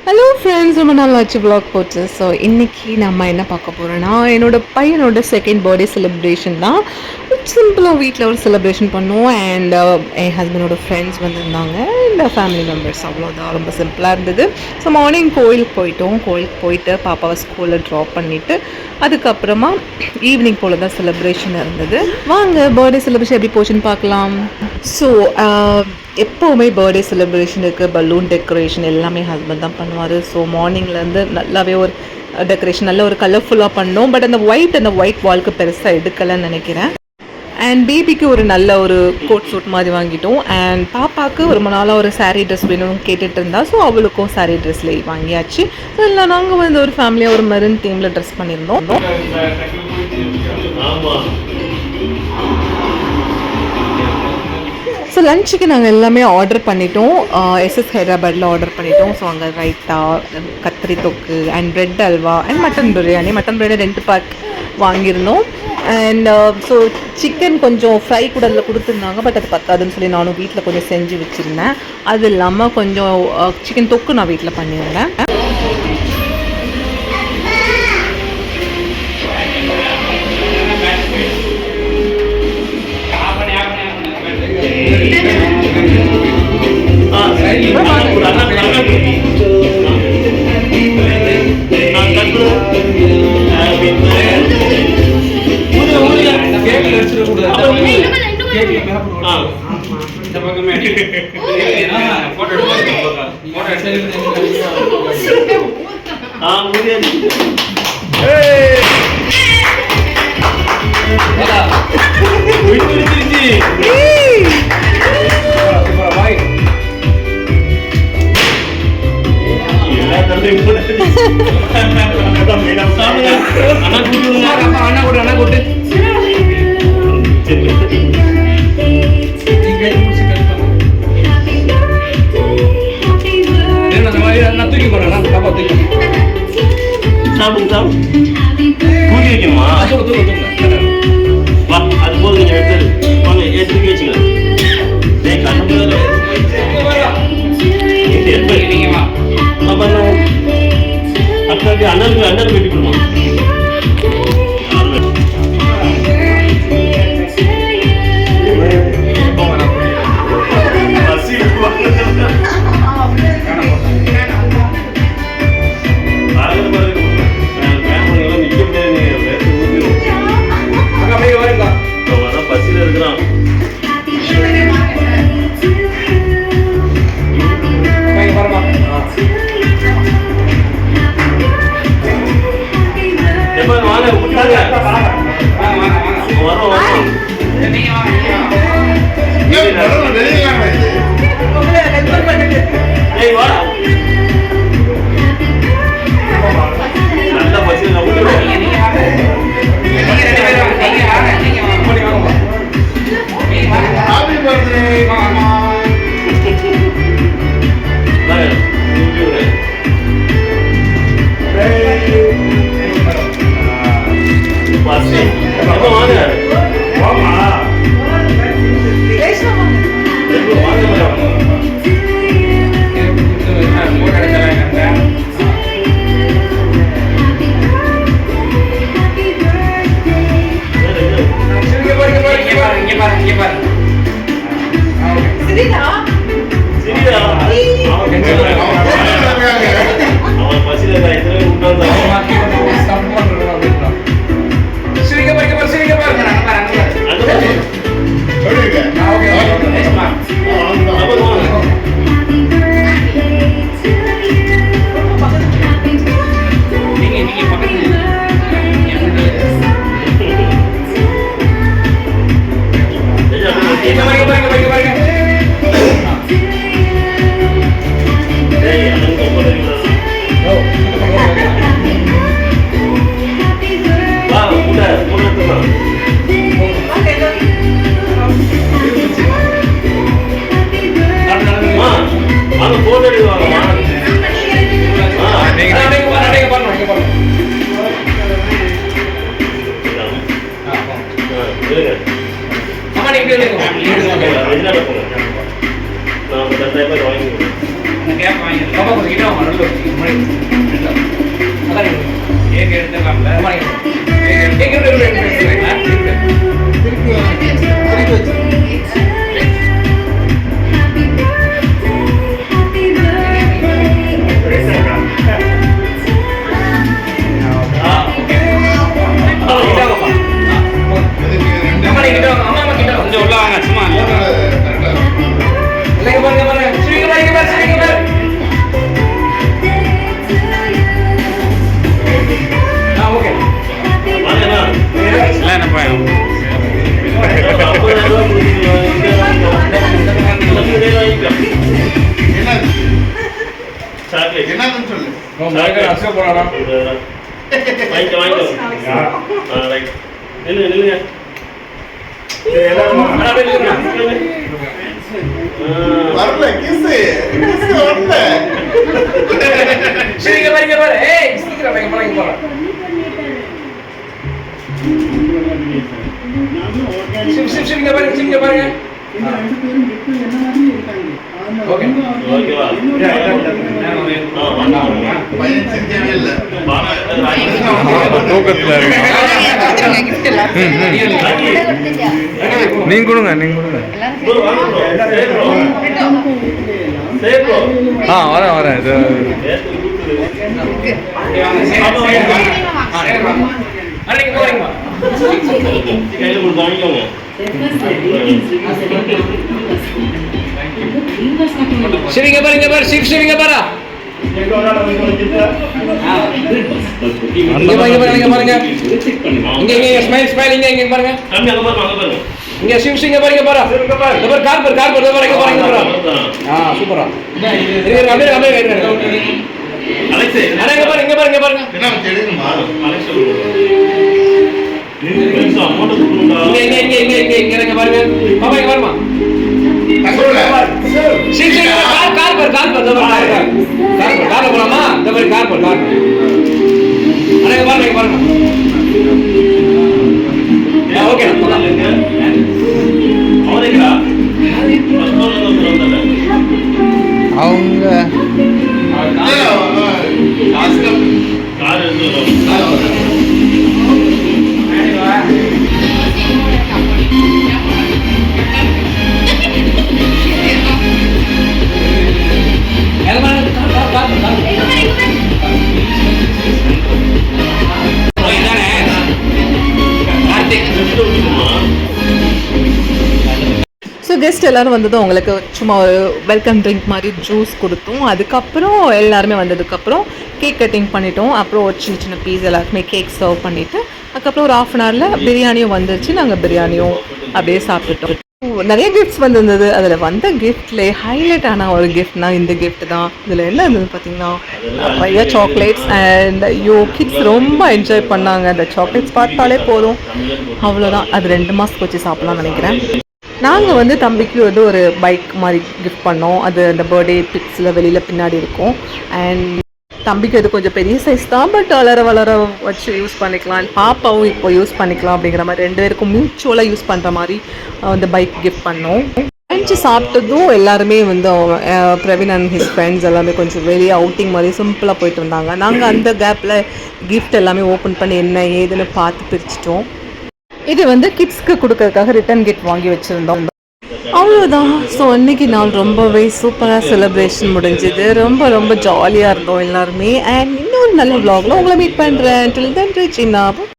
Hello friends, ரொம்ப நாள் ஆச்சு vlog போட்டு. ஸோ இன்றைக்கி நம்ம என்ன பார்க்க போகிறோன்னா, என்னோடய பையனோட செகண்ட் பர்த்டே செலிப்ரேஷன் தான். சிம்பிளாக வீட்டில் ஒரு செலிப்ரேஷன் பண்ணோம். அண்ட் என் ஹஸ்பண்டோட ஃப்ரெண்ட்ஸ் வந்திருந்தாங்க, இந்த ஃபேமிலி மெம்பர்ஸ். அவ்வளோதான், ரொம்ப சிம்பிளாக இருந்தது. ஸோ மார்னிங் கோயிலுக்கு போயிட்டோம். கோயிலுக்கு போயிட்டு பாப்பாவை ஸ்கூலில் ட்ராப் பண்ணிவிட்டு அதுக்கப்புறமா ஈவினிங் போல் தான் செலிப்ரேஷன் இருந்தது. வாங்க பர்த்டே செலிப்ரேஷன் எப்படி போச்சுன்னு பார்க்கலாம். ஸோ எப்போவுமே பர்த்டே செலிப்ரேஷனுக்கு பலூன் டெக்கரேஷன் எல்லாமே ஹஸ்பண்ட் தான் பண்ணுவார். ஸோ மார்னிங்லேருந்து நல்லாவே ஒரு டெக்கரேஷன் நல்ல ஒரு கலர்ஃபுல்லாக பண்ணோம். பட் அந்த ஒயிட் வால்க்கு பெருசாக எடுக்கலைன்னு நினைக்கிறேன். அண்ட் பேபிக்கு ஒரு நல்ல ஒரு கோட் சூட் மாதிரி வாங்கிட்டோம். அண்ட் பாப்பாவுக்கு ரொம்ப நாளாக ஒரு சாரீ ட்ரெஸ் வேணும்னு கேட்டுட்டு இருந்தா. ஸோ அவளுக்கும் சாரீ ட்ரெஸ்லேயே வாங்கியாச்சு. ஸோ இல்லை, நாங்கள் வந்து ஒரு ஃபேமிலியாக ஒரு மெரூன் தீமில் ட்ரெஸ் பண்ணியிருந்தோம். ஸோ லஞ்சுக்கு நாங்கள் எல்லாமே ஆர்டர் பண்ணிட்டோம். எஸ்எஸ் ஹைதராபாத்தில் ஆர்டர் பண்ணிட்டோம். ஸோ அங்கே ரைத்தா, கத்திரி தொக்கு and bread halwa and mutton biryani. Mutton biryani 2 pack வாங்கியிருந்தோம். அண்ட் ஸோ சிக்கன் கொஞ்சம் ஃப்ரை கூட அதில் கொடுத்துருந்தாங்க. பட் அது பத்தாதுன்னு சொல்லி நானும் வீட்டில் கொஞ்சம் செஞ்சு வச்சுருந்தேன். அது இல்லாமல் கொஞ்சம் சிக்கன் தொக்கு நான் வீட்டில் பண்ணியிருந்தேன். அண்ணன் வெட்டி கொடுமா. பசியில் இருக்கிறான். நல்ல பசி என்னன்னு சொல்லு. வாங்கிக்கோ ரைட் நில்லுங்க வரல கிஸ் வரல. சரிங்க பாருங்க பாரு. ஏய் சீக்கிரம் வாங்க போறீங்க போறோம். சரிங்க பாருங்க. ஓகே ஓகேவா பையன் சிரிக்கவே இல்ல. தூக்கத்துல நீங்க கொடுங்க வரேன் இது அன்னைக்கு போறீங்க கையில கொடுத்து வாங்கிக்கோங்க சரிங்க பாரு சரிங்க பாரு இங்க பாருங்க இங்க ஸ்மைல் இங்க பாருங்க தம்பி அங்க பாருங்க இங்க சிவசிங்க பாருங்க இந்த பாரு கார் பாருங்க பாருங்க சூப்பரா அப்படியே அலெக்ஸ் இங்க பாருங்க என்ன தெரியுமா? அலெக்ஸ் நீங்க பெருசா அமௌண்ட் கொடுக்கணும்டா இங்க இருங்க பாருங்க பாப்பா இங்க பாருமா தங்கோல. சிவசிங்க கார் போலாமா இந்த மாதிரி கார் பாருங்க ஓகே அவரேடா அவங்க கார் எடுத்து ஸோ கெஸ்ட் எல்லோரும் வந்ததும் அவங்களுக்கு சும்மா ஒரு வெல்கம் ட்ரிங்க் மாதிரி ஜூஸ் கொடுத்தோம். அதுக்கப்புறம் எல்லாருமே வந்ததுக்கப்புறம் கேக் கட்டிங் பண்ணிட்டோம். அப்புறம் ஒரு சின்ன பீஸ் எல்லாருக்குமே கேக் சர்வ் பண்ணிவிட்டு அதுக்கப்புறம் ஒரு 1/2 hourல பிரியாணியும் வந்துருச்சு. நாங்கள் பிரியாணியும் அப்படியே சாப்பிட்டுட்டோம். நிறைய கிஃப்ட்ஸ் வந்திருந்தது. அதில் வந்த கிஃப்ட்லேயே ஹைலைட் ஆன ஒரு கிஃப்ட்னா இந்த கிஃப்ட் தான். இதில் என்ன இருந்தது பார்த்தீங்கன்னா நிறைய சாக்லேட்ஸ் அண்ட் கிட்ஸ் ரொம்ப என்ஜாய் பண்ணாங்க. அந்த சாக்லேட்ஸ் பார்த்தாலே போதும், அவ்வளோதான். அது 2 மாதத்துக்கு வச்சு சாப்பிட்லாம்னு நினைக்கிறேன். நாங்கள் வந்து தம்பிக்கு வந்து ஒரு பைக் மாதிரி கிஃப்ட் பண்ணோம். அது அந்த பர்த்டே பிக்ஸில் வெளியில் பின்னாடி இருக்கும். அண்ட் தம்பிக்கு அது கொஞ்சம் பெரிய சைஸ் தான், பட் வளர வச்சு யூஸ் பண்ணிக்கலாம். பாப்பாவும் இப்போ யூஸ் பண்ணிக்கலாம் அப்படிங்கிற மாதிரி 2 பேருக்கும் மியூச்சுவலாக யூஸ் பண்ணுற மாதிரி அந்த பைக் கிஃப்ட் பண்ணோம். லஞ்சு சாப்பிட்டதும் எல்லாருமே வந்து பிரவீன் அண்ட் ஹிஸ் ஃப்ரெண்ட்ஸ் எல்லாமே கொஞ்சம் வெளியே அவுட்டிங் மாதிரி சிம்பிளாக போயிட்டு இருந்தாங்க. நாங்கள் அந்த கேப்பில் கிஃப்ட் எல்லாமே ஓப்பன் பண்ணி என்ன ஏதுன்னு பார்த்து பிரிச்சிட்டோம். இது வந்து கிட்ஸ்க்கு கொடுக்கறதுக்காக ரிட்டன் கிஃப்ட் வாங்கி வச்சுருந்தோம். அவ்வளோதான். ஸோ அன்றைக்கி நாள் ரொம்பவே சூப்பராக செலிப்ரேஷன் முடிஞ்சுது. ரொம்ப ஜாலியாக இருந்தோம் எல்லாருமே. அண்ட் இன்னொரு நல்ல vlogல உங்களை மீட் பண்ணுறேன். Till then, Regina.